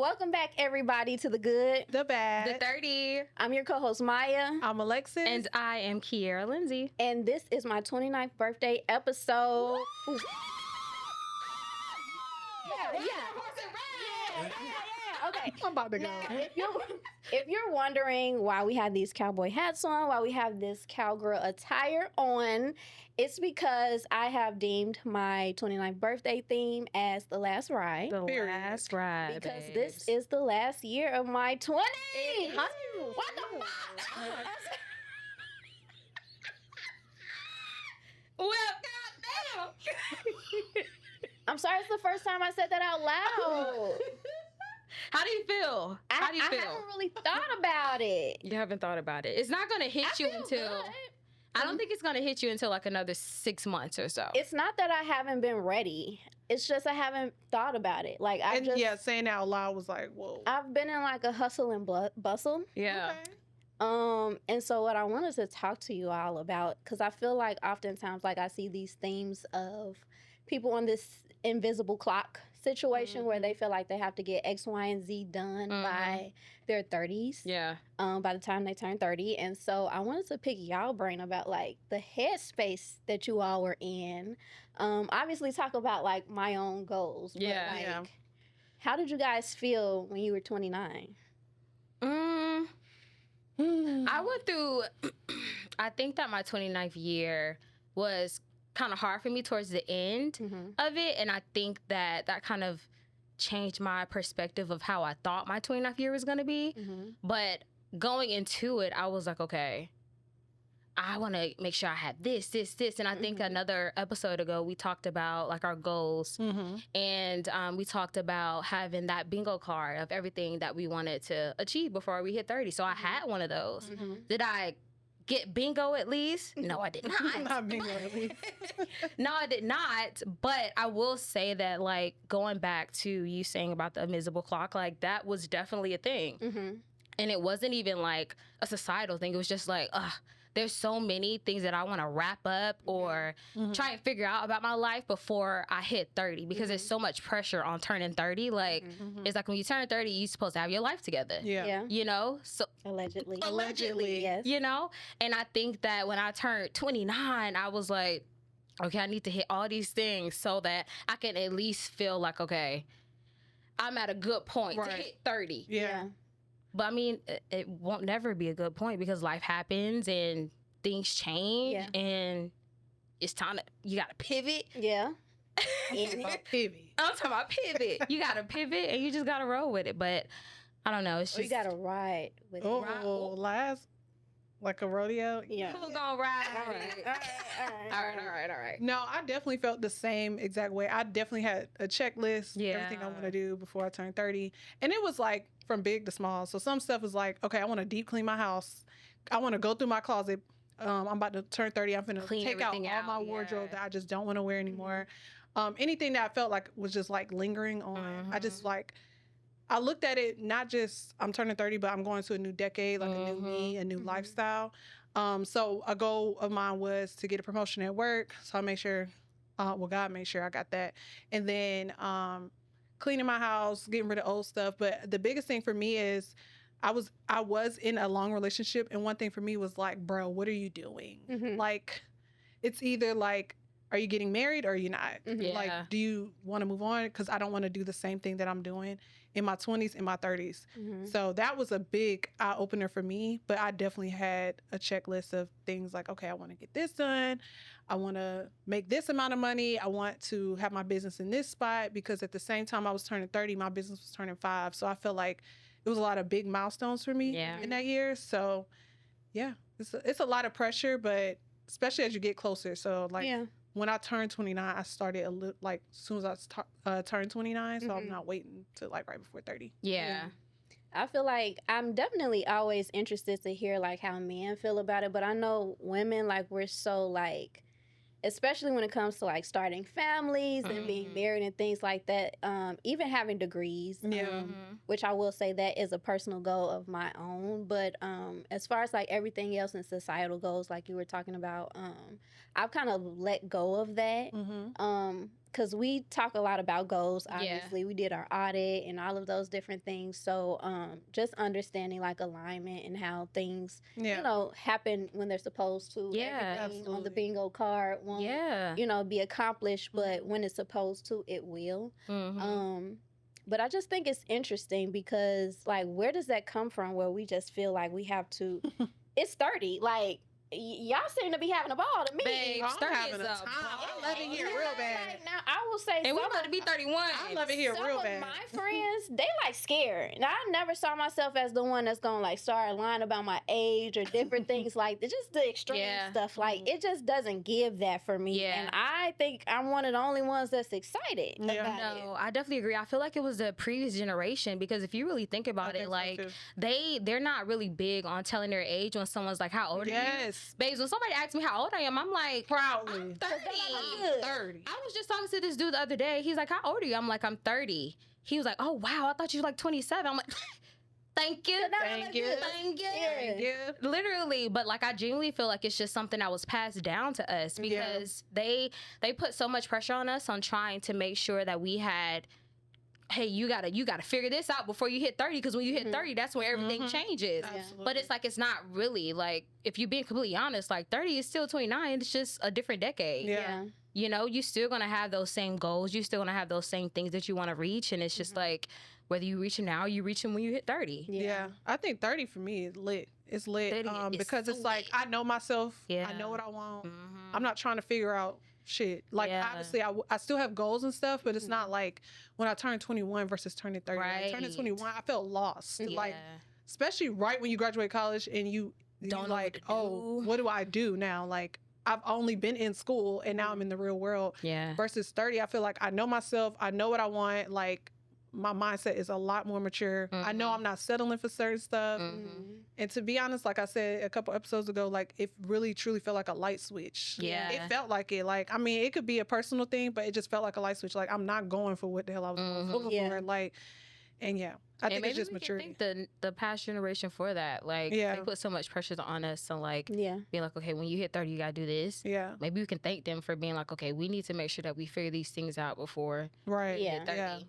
Welcome back, everybody, to The Good, The Bad, The 30. I'm your co-host, Maya. I'm Alexis. And I am Kiera Lindsay. And this is my 29th birthday episode. Okay. I'm about to go. If you're wondering why we have these cowboy hats on, why we have this cowgirl attire on, it's because I have deemed my 29th birthday theme as the last ride. The Period. last ride. Because babes. this is the last year of my 20s. Huh? What the fuck? Well, goddamn. I'm sorry, it's the first time I said that out loud. How do you feel? How do you feel? I haven't really thought about it. You haven't thought about it. It's not going to hit I you feel until... good. I don't think it's going to hit you until like another 6 months or so. It's not that I haven't been ready. It's just I haven't thought about it. Like Saying it out loud was like, whoa. I've been in like a hustle and bustle. Yeah. Okay. And so what I wanted to talk to you all about, because I feel like oftentimes like I see these themes of people on this invisible clock situation where they feel like they have to get X, Y, and Z done by their 30s. Yeah. By the time they turn 30. And so I wanted to pick y'all brain about like the headspace that you all were in. Obviously talk about like my own goals. Yeah. But, like, Yeah. how did you guys feel when you were 29? I went through, I think that my 29th year was kind of hard for me towards the end of it. And I think that kind of changed my perspective of how I thought my 29th year was going to be. But going into it, I was like, okay, I want to make sure I have this. And I think another episode ago, we talked about like our goals. And we talked about having that bingo card of everything that we wanted to achieve before we hit 30. So I had one of those. Did I get bingo at least? No, I did not. Not bingo at least. No, I did not. But I will say that, like, going back to you saying about the invisible clock, like, that was definitely a thing. And it wasn't even, like, a societal thing. It was just like, there's so many things that I want to wrap up or try and figure out about my life before I hit 30 because there's so much pressure on turning 30. Like, it's like when you turn 30, you're supposed to have your life together. Yeah. You know? So Allegedly, yes. you know? And I think that when I turned 29, I was like, okay, I need to hit all these things so that I can at least feel like, okay, I'm at a good point to hit 30. Yeah. But I mean, it won't never be a good point because life happens and things change and it's time to, you got to pivot. Yeah. Pivot. I'm talking about pivot. You got to pivot and you just got to roll with it. But I don't know. It's just. You got to ride with it. Oh, last, like a rodeo. Yeah. Who's going to ride? All right. No, I definitely felt the same exact way. I definitely had a checklist, everything I want to do before I turn 30. And it was like from big to small. So some stuff was like, okay, I want to deep clean my house. I want to go through my closet. I'm about to turn 30. I'm going to take out all my wardrobe that I just don't want to wear anymore. Anything that I felt like was just like lingering on. I just like, I looked at it, not just I'm turning 30, but I'm going to a new decade, like a new me, a new lifestyle. So a goal of mine was to get a promotion at work. So I make sure, God made sure I got that. And then cleaning my house, getting rid of old stuff. But the biggest thing for me is I was in a long relationship. And one thing for me was like, bro, what are you doing? Like, it's either like, are you getting married or are you not? Like, do you want to move on? Because I don't want to do the same thing that I'm doing in my 20s and my 30s. So that was a big eye opener for me. But I definitely had a checklist of things like, okay, I want to get this done. I want to make this amount of money. I want to have my business in this spot because at the same time I was turning 30, my business was turning 5. So I felt like it was a lot of big milestones for me in that year. So yeah, it's a lot of pressure, but especially as you get closer. So like, when I turned 29, I started a little, like, as soon as I turned 29, so I'm not waiting to, like, right before 30. Yeah. I feel like I'm definitely always interested to hear, like, how men feel about it, but I know women, like, we're so, like, especially when it comes to, like, starting families and being married and things like that, even having degrees, which I will say that is a personal goal of my own, but as far as, like, everything else in societal goals, like you were talking about, I've kind of let go of that. because we talk a lot about goals, obviously. We did our audit and all of those different things. So just understanding like alignment and how things, you know, happen when they're supposed to. Everything on the bingo card won't, you know, be accomplished, but when it's supposed to, it will. But I just think it's interesting because, like, where does that come from where we just feel like we have to, it's 30, like, y'all seem to be having a ball to me. Babe, I'm having a time. I love it here real bad. Like, now, I will say, and we're about to be 31. I love it here real bad. My friends, they like scared. Now, I never saw myself as the one that's gonna like start lying about my age or different things like that. Just the extreme stuff. Like, it just doesn't give that for me. And I think I'm one of the only ones that's excited about it. No, I definitely agree. I feel like it was the previous generation because if you really think about it, like they're not really big on telling their age when someone's like, "How old are you?" Babes, when somebody asks me how old I am, I'm like, proudly, I'm 30. I'm 30. I was just talking to this dude the other day. He's like, "How old are you?" I'm like, "I'm 30." He was like, "Oh wow, I thought you were like 27." I'm like, Thank you. Literally, but like I genuinely feel like it's just something that was passed down to us because they put so much pressure on us on trying to make sure that we had, hey, you gotta figure this out before you hit 30, because when you hit 30, that's when everything changes. But it's like, it's not really, like, if you're being completely honest, like 30 is still 29. It's just a different decade. You know, you're still gonna have those same goals. You're still gonna have those same things that you want to reach, and it's just like, whether you reach them now, you reach them when you hit 30. I think 30 for me is lit. It's lit because it's like, I know myself. I know what I want. I'm not trying to figure out shit. Like, obviously, I still have goals and stuff, but it's not like when I turned 21 versus turning 30. Like, turning 21, I felt lost. Like, especially right when you graduate college and you don't like, oh, what do I do now? Like, I've only been in school and now I'm in the real world. Versus 30, I feel like I know myself. I know what I want. Like, my mindset is a lot more mature. I know I'm not settling for certain stuff. And to be honest, like I said a couple episodes ago, like, it really truly felt like a light switch. It felt like it. Like, I mean, it could be a personal thing, but it just felt like a light switch. Like, I'm not going for what the hell I was going for. Like, and I think it's just maturity. I think the past generation for that, like, they put so much pressure on us to like, being like, okay, when you hit 30, you gotta do this. Maybe we can thank them for being like, okay, we need to make sure that we figure these things out before we hit 30.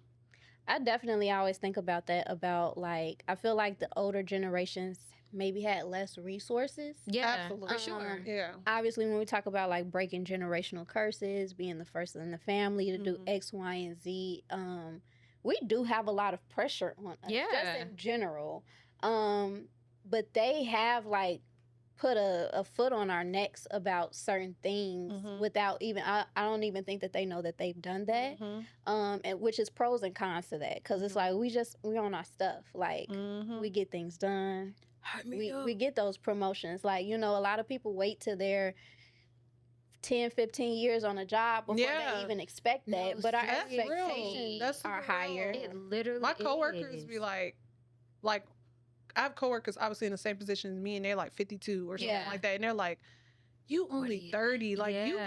I definitely always think about that, about like, I feel like the older generations maybe had less resources. Absolutely. For sure. Obviously, when we talk about like breaking generational curses, being the first in the family to do X, Y, and Z, we do have a lot of pressure on us, just in general. But they have like put a foot on our necks about certain things without even, I don't even think that they know that they've done that. And which is pros and cons to that, because it's like we on our stuff, like we get things done, we get those promotions. Like, you know, a lot of people wait till they're 10, 15 years on a job before they even expect that. But our expectations are higher. It literally my coworkers be like I have coworkers obviously in the same position as me, and they're like 52 or something like that, and they're like, "You only 30, like you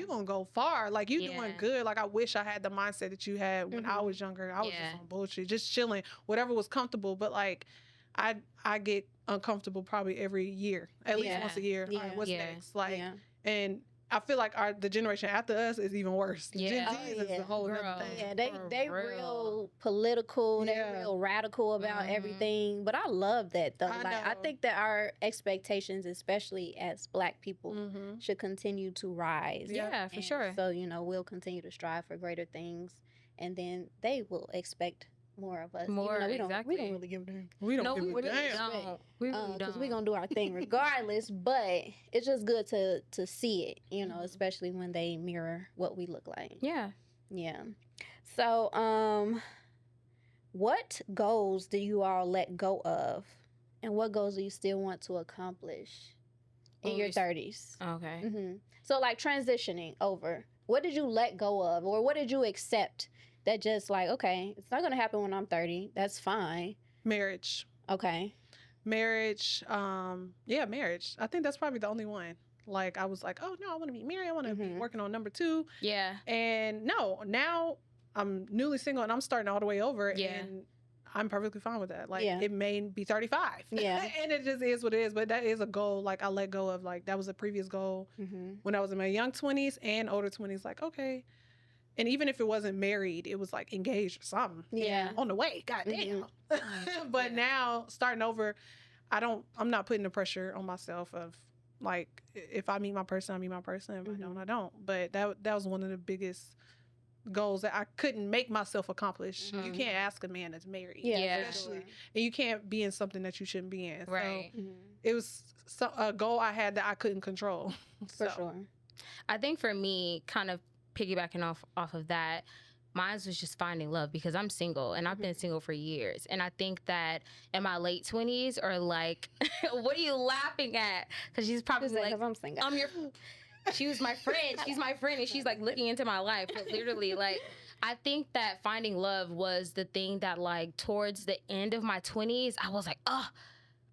gonna go far, like you doing good." Like, I wish I had the mindset that you had when I was younger. I was just on bullshit, just chilling, whatever was comfortable. But like, I get uncomfortable probably every year, at least once a year. All right, what's next? Like, and I feel like the generation after us is even worse. Gen Z is a whole other thing. They real political, they real radical about everything. But I love that though. I think that our expectations, especially as Black people, should continue to rise. For sure. So, you know, we'll continue to strive for greater things, and then they will expect more of us. More, we don't really give a damn. We don't give a damn. We really don't. Because we're going to do our thing regardless, but it's just good to see it, you know, especially when they mirror what we look like. Yeah. So, what goals do you all let go of? And what goals do you still want to accomplish in your 30s? Okay. So, like, transitioning over, what did you let go of, or what did you accept that just like, okay, it's not going to happen when I'm 30. That's fine. Marriage. Okay. Marriage. Marriage. I think that's probably the only one. Like, I was like, oh, no, I want to be married. I want to be working on number 2. And no, now I'm newly single and I'm starting all the way over. And I'm perfectly fine with that. Like, it may be 35. And it just is what it is. But that is a goal. Like, I let go of, like, that was a previous goal when I was in my young 20s and older 20s. Like, okay, And even if it wasn't married, it was like engaged or something. Yeah. On the way, goddamn. But now starting over, I'm not putting the pressure on myself of like, if I meet my person, I meet my person. If I don't, I don't. But that was one of the biggest goals that I couldn't make myself accomplish. You can't ask a man that's married. Especially. And you can't be in something that you shouldn't be in. Right. So it was a goal I had that I couldn't control. For sure. I think for me, kind of piggybacking off of that, mine was just finding love because I'm single and I've been single for years. And I think that in my late 20s or like, what are you laughing at? Because she's probably like, I'm single. She was my friend. She's my friend and she's like looking into my life. But literally, like, I think that finding love was the thing that like towards the end of my 20s, I was like,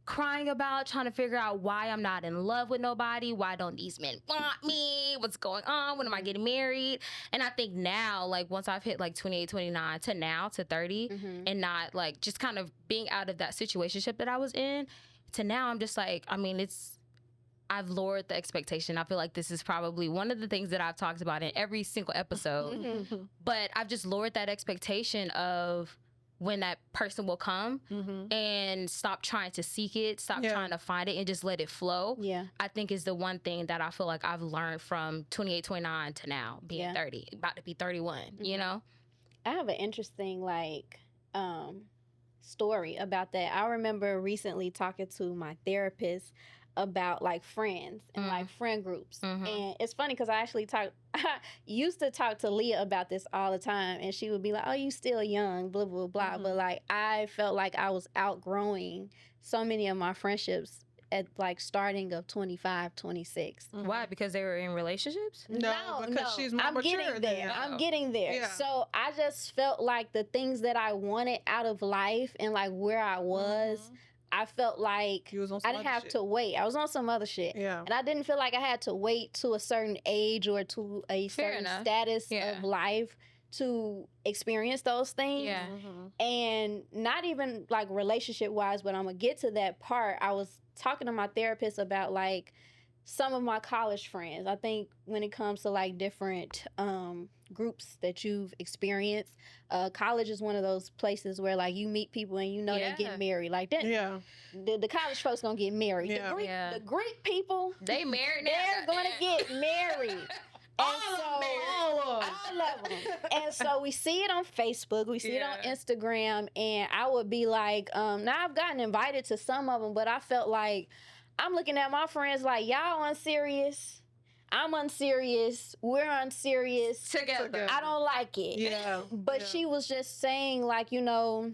crying about, trying to figure out why I'm not in love with nobody. Why don't these men want me? What's going on? When am I getting married? And I think now, like once I've hit like 28, 29 to now to 30 and not like just kind of being out of that situationship that I was in to now, I'm just like, I mean, I've lowered the expectation. I feel like this is probably one of the things that I've talked about in every single episode, but I've just lowered that expectation of when that person will come and stop trying to seek it, stop trying to find it and just let it flow. I think is the one thing that I feel like I've learned from 28, 29 to now being 30, about to be 31, you know? I have an interesting like story about that. I remember recently talking to my therapist about like friends and like friend groups. And it's funny because I used to talk to Leah about this all the time, and she would be like, oh, you still young, blah, blah, blah. But like I felt like I was outgrowing so many of my friendships at like starting of 25, 26. Why? Because they were in relationships? No, because she's more mature getting there. I'm getting there. Yeah. So I just felt like the things that I wanted out of life and like where I was, I felt like I didn't have to wait. I was on some other shit. Yeah. And I didn't feel like I had to wait to a certain age or to a certain status of life to experience those things. Yeah. And not even like relationship wise, but I'm going to get to that part. I was talking to my therapist about like some of my college friends. I think when it comes to like different groups that you've experienced, college is one of those places where like you meet people and you know they get married. Like that, the college folks gonna get married. The Greek people, they married now. They're gonna get married. All of them. And so we see it on Facebook, we see it on Instagram, and I would be like, now I've gotten invited to some of them, but I felt like I'm looking at my friends like, y'all unserious. I'm unserious. We're unserious. Together. I don't like it. Yeah. But she was just saying, like, you know,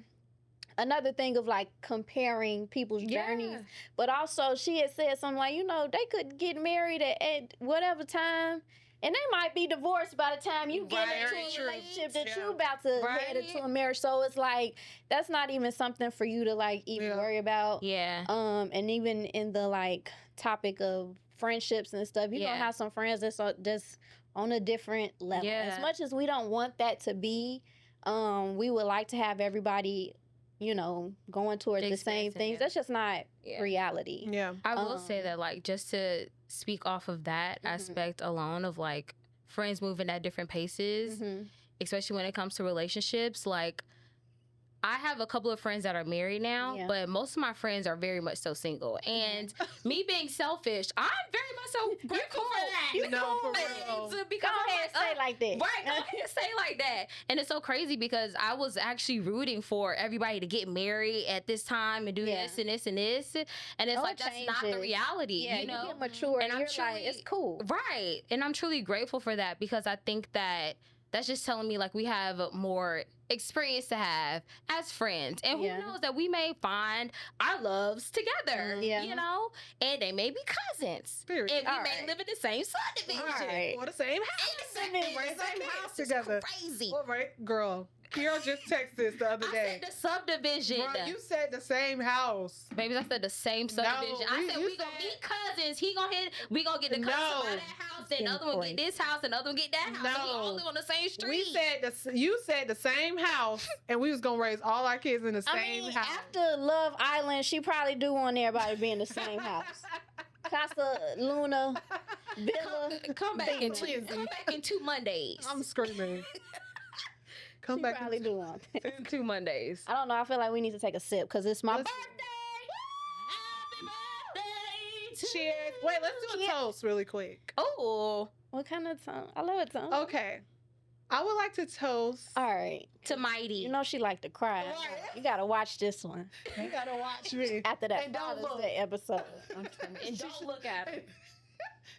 another thing of like comparing people's journeys. But also she had said something like, you know, they could get married at whatever time. And they might be divorced by the time you get into a relationship that you about to head into a marriage. So it's like, that's not even something for you to like even worry about. Yeah. And even in the like topic of friendships and stuff, you gonna have some friends that's just on a different level. As much as we don't want that to be, we would like to have everybody, you know, going towards the same things. That's just not reality. Yeah. I will say that, like, just to speak off of that aspect alone of, like, friends moving at different paces, especially when it comes to relationships, like, I have a couple of friends that are married now, but most of my friends are very much so single. And me being selfish, I'm very much so grateful for that. You know, for real. Go ahead and say like that. Right, go ahead and say like that. And it's so crazy because I was actually rooting for everybody to get married at this time and do this and this and this. And it's like, that's not the reality, you know? You get mature and you're like, it's cool. Right. And I'm truly grateful for that because I think that that's just telling me like we have more experience to have as friends. And who knows that we may find our loves together, you know? And they may be cousins. Period. And we may live in the same subdivision. Or the same house. Same house together. Crazy. All right, girl. Kiera just texted this the other day. I said the subdivision. Bro, you said the same house. Baby, I said the same subdivision. I said we gonna be cousins. We gonna get the cousin out of that house, and the other one get this house, and the other one get that house. So we all live on the same street. You said the same house, and we was gonna raise all our kids in the same house. After Love Island, she probably do want everybody to be in the same house. Casa Luna Villa. Come back in Villa. come back in 2 Mondays. I'm screaming. Come She back. probably do want that. In 2 Mondays. I don't know. I feel like we need to take a sip because it's my Let's- birthday. Happy birthday to Cheers. Wait, let's do a toast really quick. Oh, What kind of song? I love it song. Okay. I would like to toast. All right. to Mighty. You know she like to cry. Right. You gotta watch this one You gotta watch me. after that And don't Father's look. Day episode. and don't look at her.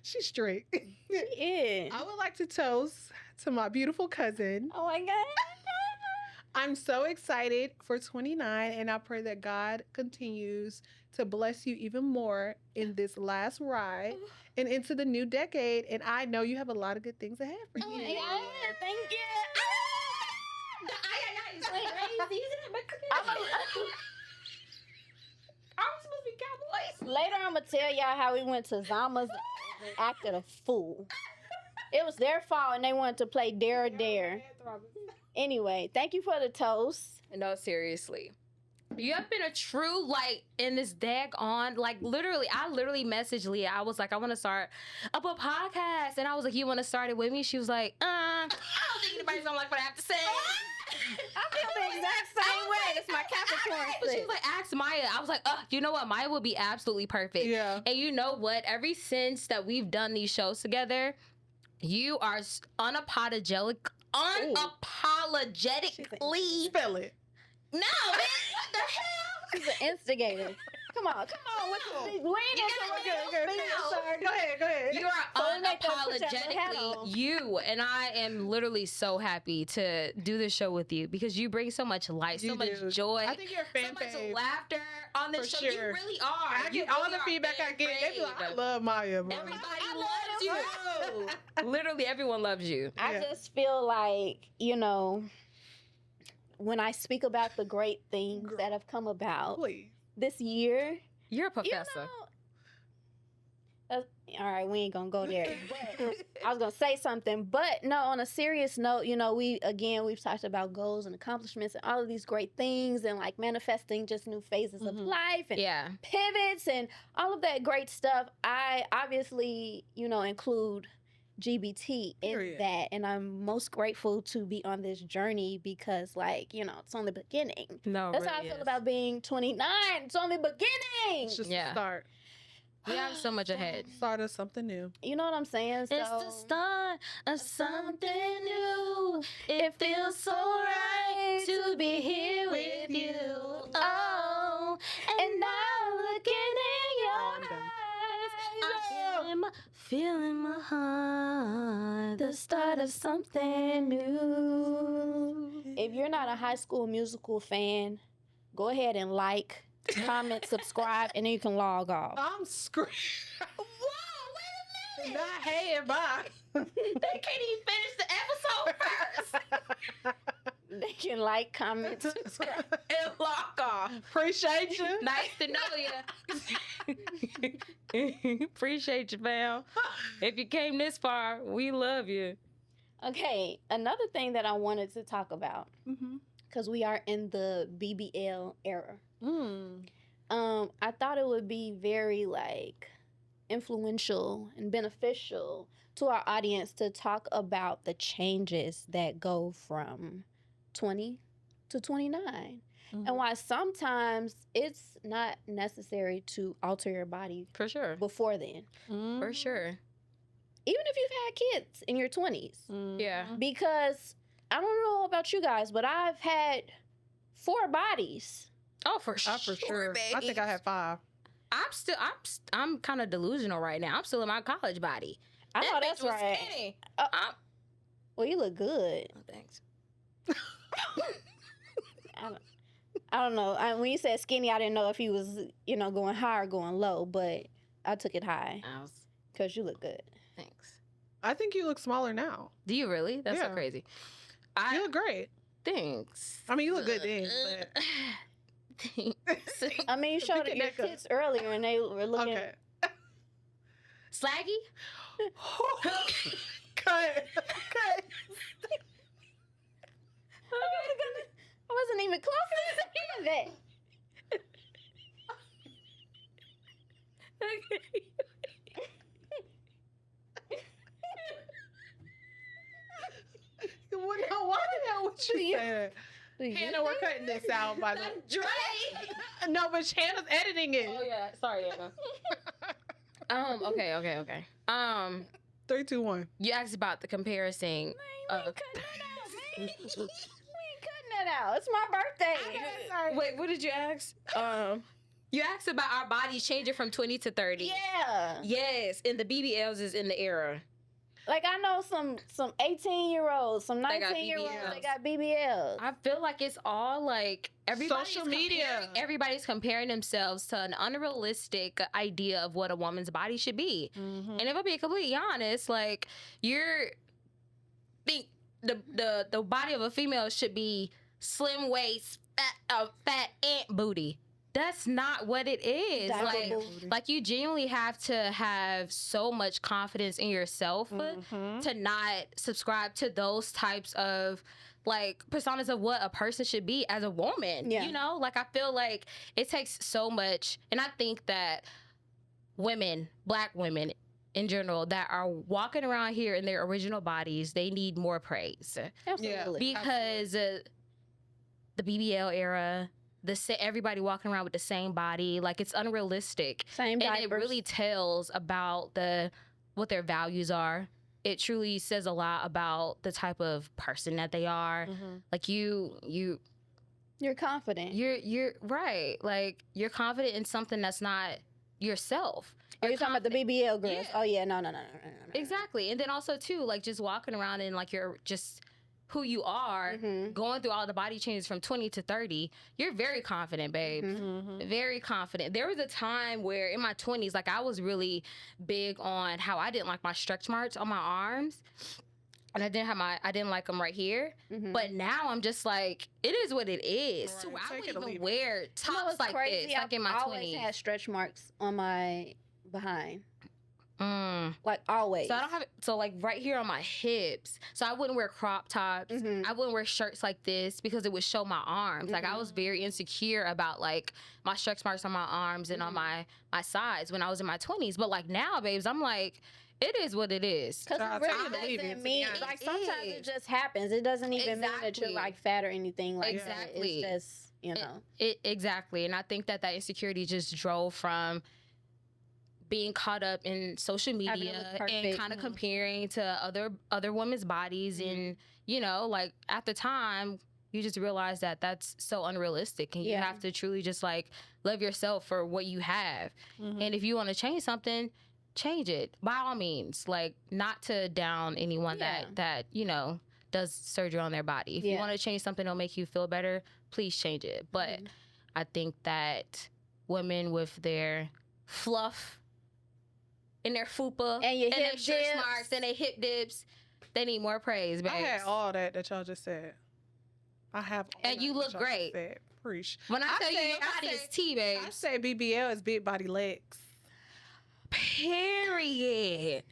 She's straight. Yeah. I would like to toast to my beautiful cousin. Oh my God. I'm so excited for 29, and I pray that God continues to bless you even more in this last ride and into the new decade. And I know you have a lot of good things ahead for Oh my you. God. Thank you. The ay is crazy. Isn't it Mexican? I'm Are we supposed to be cowboys? Later, I'm gonna tell y'all how we went to Zama's and acted a fool. It was their fault, and they wanted to play Dare or Dare. Anyway, thank you for the toast. No, seriously. You have been a true, like, in this daggone, like, literally, I literally messaged Leah. I was like, I want to start up a podcast. And I was like, you want to start it with me? She was like, I don't think anybody's going to like what I have to say. I feel the exact same way. It's my Capricorn. But she was like, ask Maya. I was like, you know what? Maya would be absolutely perfect. Yeah. And you know what? Ever since that we've done these shows together, you are unapologetically. Spell it. No, man, what the hell? She's an instigator. Come on. We ain't Go ahead. You are So we make them put that little hat on. unapologetically you, and I am literally so happy to do this show with you because you bring so much light, You so much do. joy, I think you're a fan so much fave. laughter on this For show. You sure. really are. I You get all really the are feedback I fan get. They be like, I fave. love Maya, bro. Everybody I loves you. Literally, everyone loves you. I Yeah. just feel like, when I speak about the great things Girl. that have come about Please. this year, You're a professor. All right, we ain't gonna go there. But I was gonna say something, but no. On a serious note, we've talked about goals and accomplishments and all of these great things, and like manifesting just new phases of Mhm. life and Yeah. pivots and all of that great stuff. I obviously, include GBT in Period. that, and I'm most grateful to be on this journey because, it's only beginning. No, That's how I feel about being 29. It's only beginning. It's just Yeah. the start. We have so much ahead. Start of something new. You know what I'm saying? It's the start of something new. It feels so right to be here with you. Oh, and now looking in I'm your done. eyes, I'm feeling my heart. The start of something new. If you're not a High School Musical fan, go ahead and like, comment, subscribe, and then you can log off. I'm screaming. Whoa, wait a minute. Not hey and bye. They can't even finish the episode first. They can like, comment, subscribe. And lock off. Appreciate you. Nice to know you. Appreciate you, fam. If you came this far, we love you. Okay, another thing that I wanted to talk about, Mm-hmm. because we are in the BBL era. Mm. I thought it would be very influential and beneficial to our audience to talk about the changes that go from 20 to 29 Mm-hmm. and why sometimes it's not necessary to alter your body For sure. before then, For sure. even if you've had kids in your 20s. Mm-hmm. Yeah. Because I don't know about you guys, but I've had 4 bodies. Oh, for sure. For sure. I think I had 5. I'm kind of delusional right now. I'm still in my college body. I know That that's bitch was right. skinny. Well, you look good. Oh, thanks. I don't know. When you said skinny, I didn't know if he was, going high or going low, but I took it high because you look good. Thanks. I think you look smaller now. Do you really? That's so Yeah. crazy. You look great. Thanks. I mean, you look good then. Thanks. I mean, you So showed pick your your neck up. tits earlier and they were looking. Okay. Slaggy? Cut. I wasn't even close to hear that. What you saying? Hannah, we're cutting this out by the way. No, but Hannah's editing it. Oh yeah, sorry, Anna. Okay. 3, 2, 1. You asked about the comparison. We ain't cutting that out. It's my birthday. Sorry. Wait, what did you ask? You asked about our bodies changing from 20 to 30. Yeah. Yes, and the BBLs is in the era. Like I know some 18-year-olds, some They got 19-year-olds, BBLs. they got BBLs. I feel like it's all like Social media. Everybody's comparing themselves to an unrealistic idea of what a woman's body should be. Mm-hmm. And if I'm being completely honest, like think the body of a female should be slim waist, fat ant booty. That's not what it is. Like you genuinely have to have so much confidence in yourself to not subscribe to those types of like personas of what a person should be as a woman. Yeah. You know, like I feel like it takes so much, and I think that women, Black women in general, that are walking around here in their original bodies, they need more praise. Absolutely. Because the BBL era, everybody walking around with the same body, like it's unrealistic. Same diapers. And it really tells about what their values are. It truly says a lot about the type of person that they are. Like you're confident. You're right. Like you're confident in something that's not yourself. You're talking about the BBL girls. Yeah. Oh yeah, no. Exactly. And then also too, like just walking around and like you're just who you are, going through all the body changes from 20 to 30, you're very confident, babe. Very confident. There was a time where in my 20s, like I was really big on how I didn't like my stretch marks on my arms. And I didn't like them right here. But now I'm just like, it is what it is. Right. So I Take it or wouldn't leave even it. wear tops like crazy? this, like in my I've always 20s. had stretch marks on my behind. Mm. Like always. So I don't have it. So like right here on my hips. So I wouldn't wear crop tops. I wouldn't wear shirts like this because it would show my arms. Like I was very insecure about like my stretch marks on my arms and on my sides when I was in my 20s. But like now, babes, I'm like, it is what it is. Because I it believe really it, doesn't to mean, be honest. like sometimes It it just happens. It doesn't even mean that you're Exactly. like fat or anything like Exactly. that. It's just, you know. Exactly. And I think that insecurity just drove from being caught up in social Having to media look perfect. and kind of comparing to other women's bodies. And, you know, like at the time, you just realize that that's so unrealistic. And you have to truly just like love yourself for what you have. And if you want to change something, change it by all means. Like not to down anyone that, you know, does surgery on their body. If you want to change something that'll make you feel better, please change it. But I think that women with their fluff and their fupa And your their hip stretch dips. marks and their hip dips, they need more praise, babes. I had all that y'all just said. I have all And that you that look y'all just great. said. Preach. When I tell you your I body say- is T, babes. I say BBL is big body legs. Period.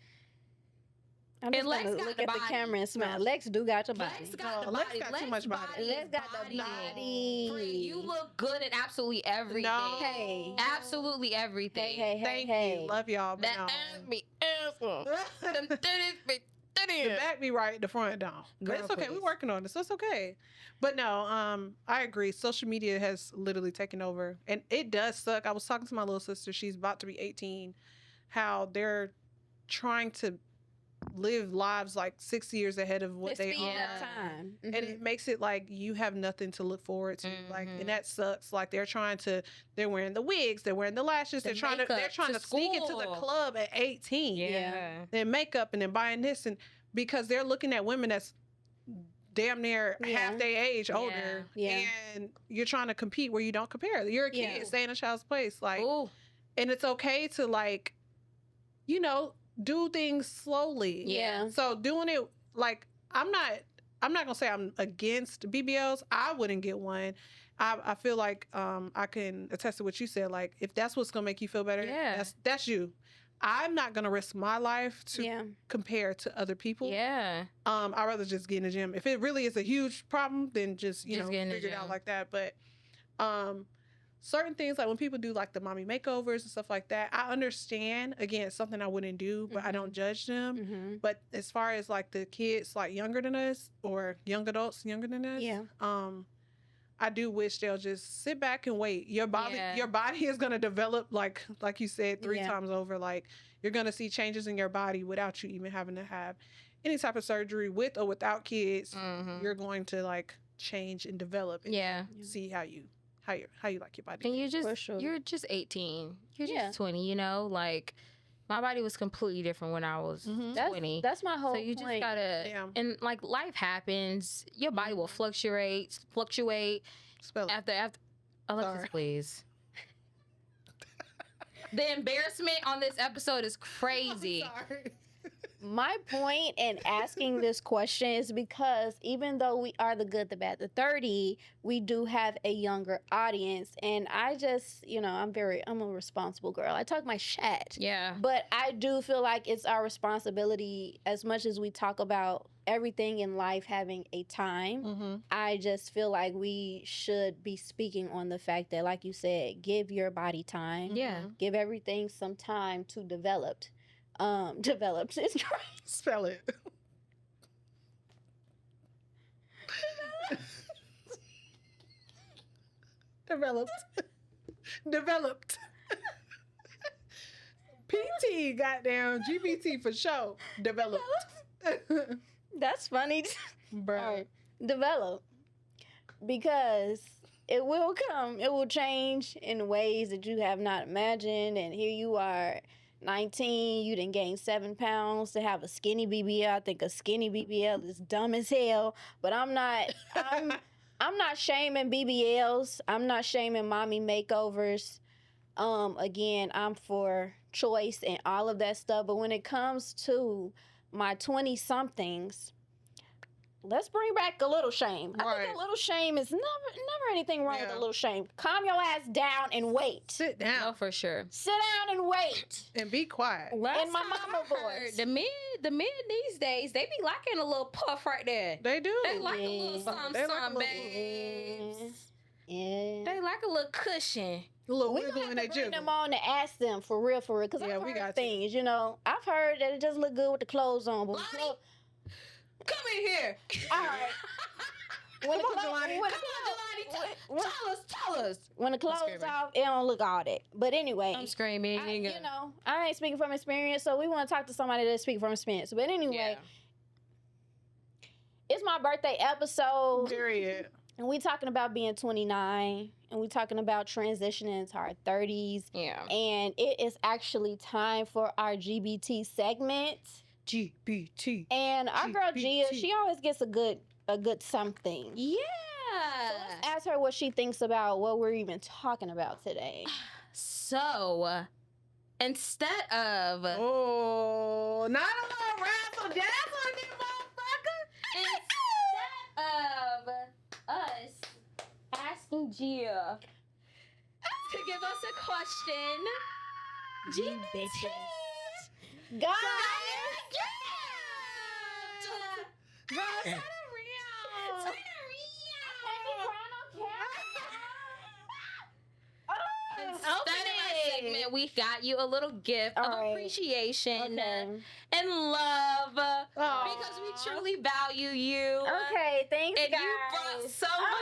I'm just And Lex gonna got look the at the body. camera and smile. Lex do got your body. Lex got the Lex body. got too much body. Lex got the body. Free, you look good at absolutely everything. No. Hey. Absolutely everything. Hey, Thank hey. you. Love y'all. But That no. ass be awesome. Them titties be The titties. back be right, the front down. But Girl, it's okay. please. We're working on this. So it's okay. But no, I agree. Social media has literally taken over. And it does suck. I was talking to my little sister. She's about to be 18. How they're trying to live lives like 6 years ahead of what It's they speeding are. up time. And it makes it like you have nothing to look forward to. Like, Mhm. and that sucks. Like they're wearing the wigs, they're wearing the lashes, The they're trying makeup to to sneak into the school. club at 18. Yeah. Then makeup and then buying this, and because they're looking at women that's damn near half their age older, Yeah. and you're trying to compete where you don't compare. You're a kid, Yeah. stay in a child's place, like, Ooh. and it's okay to like, you know, do things slowly. Yeah. So doing it like I'm not gonna say I'm against BBLs. I wouldn't get one. I feel like I can attest to what you said. Like if that's what's gonna make you feel better, Yeah. that's you. I'm not gonna risk my life to Yeah. compare to other people. Yeah. I'd rather just get in the gym. If it really is a huge problem, then just Just get in the figure it out gym. like that. But certain things, like when people do like the mommy makeovers and stuff like that, I understand. Again, it's something I wouldn't do, but I don't judge them. But as far as like the kids like younger than us or young adults younger than us, I do wish they'll just sit back and wait. Your body is gonna develop like you said 3 times over. Like you're gonna see changes in your body without you even having to have any type of surgery with or without kids. You're going to like change and develop and see how you like your body. And you're just 18. You're just 20, you know? Like my body was completely different when I was 20. That's my whole point. So you just gotta and like life happens. Your body will fluctuate. Spell it. After Alexis, please. The embarrassment on this episode is crazy. Sorry. My point in asking this question is because even though we are the good, the bad, the 30, we do have a younger audience. And I just, I'm a responsible girl. I talk my shit. Yeah. But I do feel like it's our responsibility, as much as we talk about everything in life having a time, I just feel like we should be speaking on the fact that, like you said, give your body time. Yeah. Give everything some time to develop. Developed. It's crazy. Spell it. Developed. PT, goddamn GPT for sure. Developed. That's funny. Bro. Right. Develop. Because it will come. It will change in ways that you have not imagined. And here you are, 19, you done gained 7 pounds to have a skinny BBL. I think a skinny BBL is dumb as hell, but I'm not shaming BBLs. I'm not shaming mommy makeovers. Again, I'm for choice and all of that stuff, but when it comes to my 20-somethings, let's bring back a little shame. I think a little shame is never anything wrong with a little shame. Calm your ass down and wait. Sit down. No, for sure. Sit down and wait. And be quiet. In my mama voice. The men these days, they be liking a little puff right there. They do. They like a little something, babes. Yeah. They like a little cushion. A little We wiggle gonna in have their to bring jiggle. them on to ask them for real, because I've heard things, I've heard that it just look good with the clothes on, but Come in here. all right. Come on, Jelani. Tell us. When the clothes off, it don't look all that. But anyway, I'm screaming. I ain't speaking from experience, so we want to talk to somebody that's speaking from experience. But anyway, it's my birthday episode. Period. And we talking about being 29, and we talking about transitioning into our 30s. Yeah. And it is actually time for our GBT segment. GBT. And our girl Gia, she always gets a good something. Yeah. So let's ask her what she thinks about what we're even talking about today. So, instead of not a little razzle dazzle on this motherfucker. instead of us asking Gia to give us a question, You bitches. Guys! Segment, we got you a little gift of appreciation and love because we truly value you. Okay, thanks, and guys. you brought so oh much.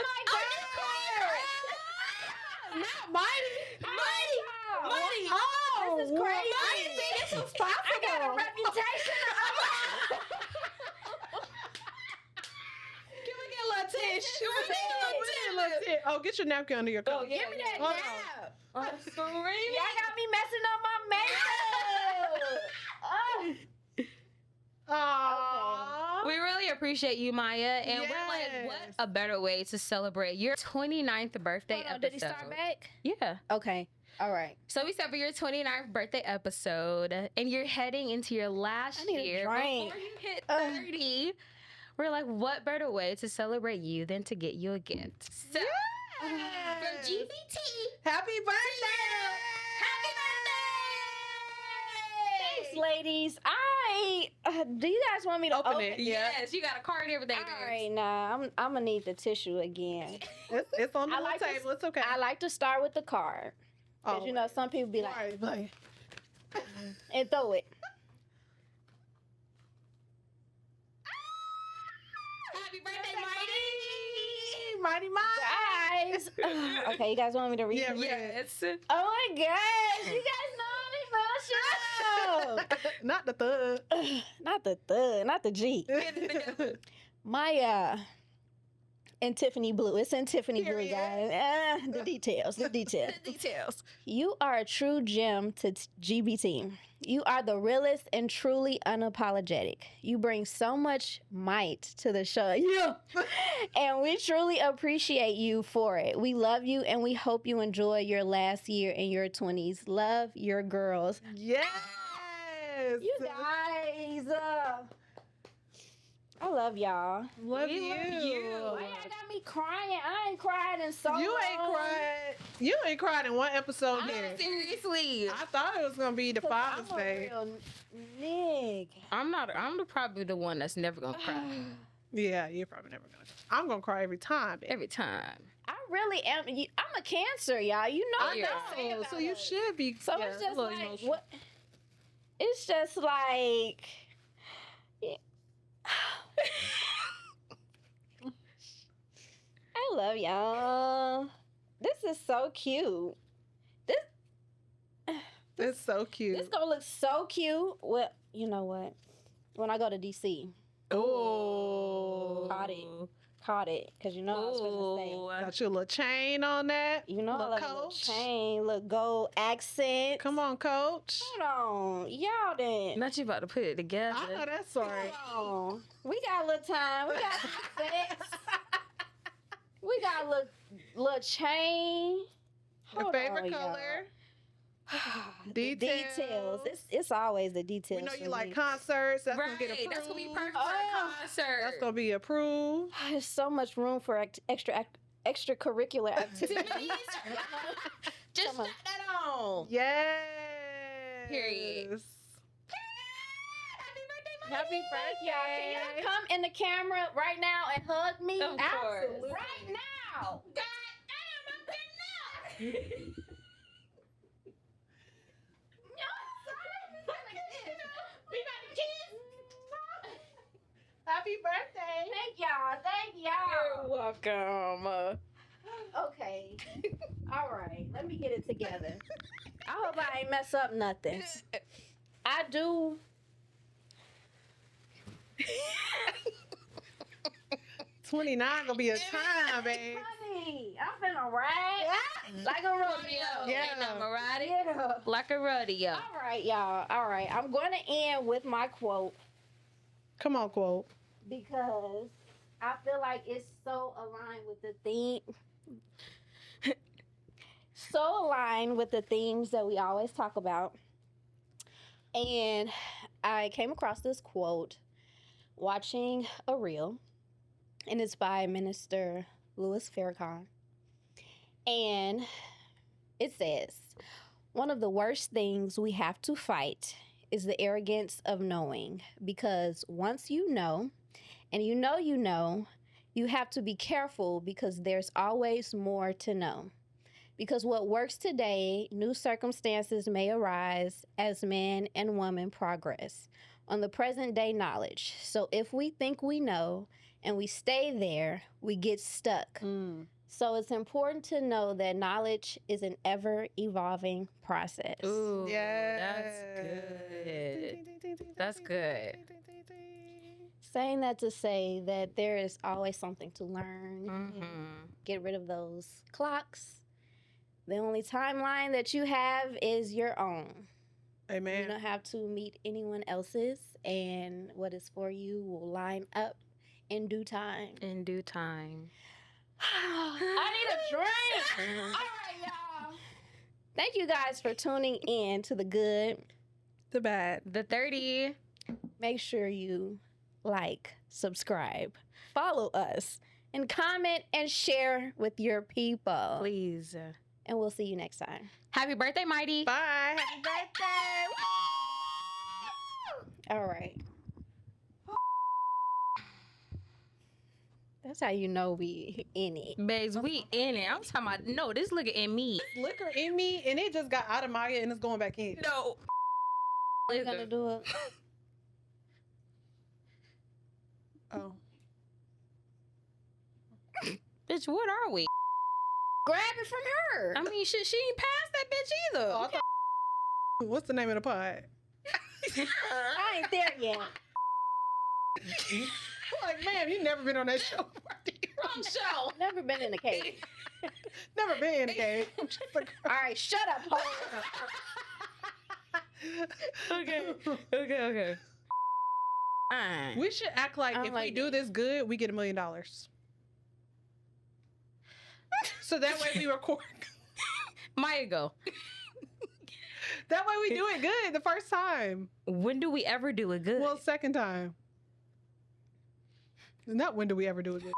My God. Not Mighty. Oh, this is crazy. I didn't think this was possible. I got a reputation. Can we get a little tissue? Oh, get your napkin under your coat. Give me that nap. I'm screaming. Y'all got me messing up my makeup. Aww. We really appreciate you, Maya. And we're like, what a better way to celebrate your 29th birthday episode. Did he start back? Yeah. Okay. All right. So we said for your 29th birthday episode, and you're heading into your last year before you hit 30. We're like, what better way to celebrate you than to get you a gift? So, from GBT, Happy birthday! Happy birthday! ladies. Do you guys want me to open it? Yes, you got a card and everything. All right, now I'm gonna need the tissue again. It's on the table. It's okay. I like to start with the card. Because, you know, some people be like, and throw it. Happy birthday, Mighty Mighty. Guys. Okay, you guys want me to read it? Yes. Oh my gosh. You guys know I'm emotional. Not the thug. Not the thug. Not the G. Maya and Tiffany Blue. It's in Tiffany Blue, guys. The details. The details. You are a true gem to GBT. You are the realest and truly unapologetic. You bring so much might to the show. Yeah. And we truly appreciate you for it. We love you and we hope you enjoy your last year in your 20s. Love your girls. Yes. You guys. I love y'all. Love you. Why y'all got me crying? I ain't cried in so long. You ain't cried in one episode here. Seriously. I thought it was gonna be the Father's Day. Nigga. I'm probably the one that's never gonna cry. Yeah, you're probably never gonna cry. I'm gonna cry every time. Every time. I really am. I'm a Cancer, y'all. You know I know. So you should be. So it's just like what? It's just like. Yeah. I love y'all. This is so cute. It's so cute. This gonna look so cute. Well, you know what? When I go to DC. Oh. Caught it. Because you know I was gonna say. Got your little chain on that. You know I love a little chain, little gold accent. Come on, coach. Hold on. Y'all then. Not you about to put it together. I know that's right. Hold on. We got a little time. We got some sex. We got a little chain. Your favorite color. Details. It's always the details. We know you like concerts. That's right. gonna get approved. That's gonna be perfect for a concert. That's gonna be approved. There's so much room for extracurricular activities. Just shut that on. Yes. Period. Happy birthday, y'all. Can y'all come in the camera right now and hug me? Of course. Absolutely. Right now. God damn, I'm getting up. Happy birthday. Thank y'all. You're welcome. Okay. All right. Let me get it together. I hope I ain't mess up nothing. I do. 29 gonna be a time, babe. Honey, I'm finna ride like a rodeo. Yeah. Like a rodeo. All right, y'all. All right. I'm going to end with my quote. Come on, quote. Because I feel like it's so aligned with the theme. So aligned with the themes that we always talk about. And I came across this quote watching a reel. And it's by Minister Louis Farrakhan. And it says, one of the worst things we have to fight is the arrogance of knowing. Because once you know, and you know, you have to be careful because there's always more to know. Because what works today, new circumstances may arise as man and woman progress on the present day knowledge. So if we think we know and we stay there, we get stuck. So it's important to know that knowledge is an ever-evolving process. Ooh, yes. That's good. Saying that to say that there is always something to learn. Mm-hmm. Get rid of those clocks. The only timeline that you have is your own. Amen. You don't have to meet anyone else's, and what is for you will line up in due time. In due time. I need a drink. All right, y'all. Thank you guys for tuning in to The Good, The Bad, The 30. Make sure you like, subscribe, follow us, and comment and share with your people. Please. And we'll see you next time. Happy birthday, Mighty. Bye. Happy birthday. All right. That's how you know we in it. Babes, we in it. I'm talking about, no, this liquor in me. Liquor in me, and it just got out of my head and it's going back in. No. We're gonna do it. Oh. Bitch, what are we? Grab it from her. I mean, shit, she ain't passed that bitch either. Oh, I thought, what's the name of the pod? I ain't there yet. Like, man, you never been on that show. Wrong show. Never been in a cave. Never been in a cave. All right, shut up, ho. Okay. We should act like if we do this good, we get $1 million. So that way we record. Maya, go. That way we do it good the first time. When do we ever do it good? Well, second time. Not when do we ever do it good.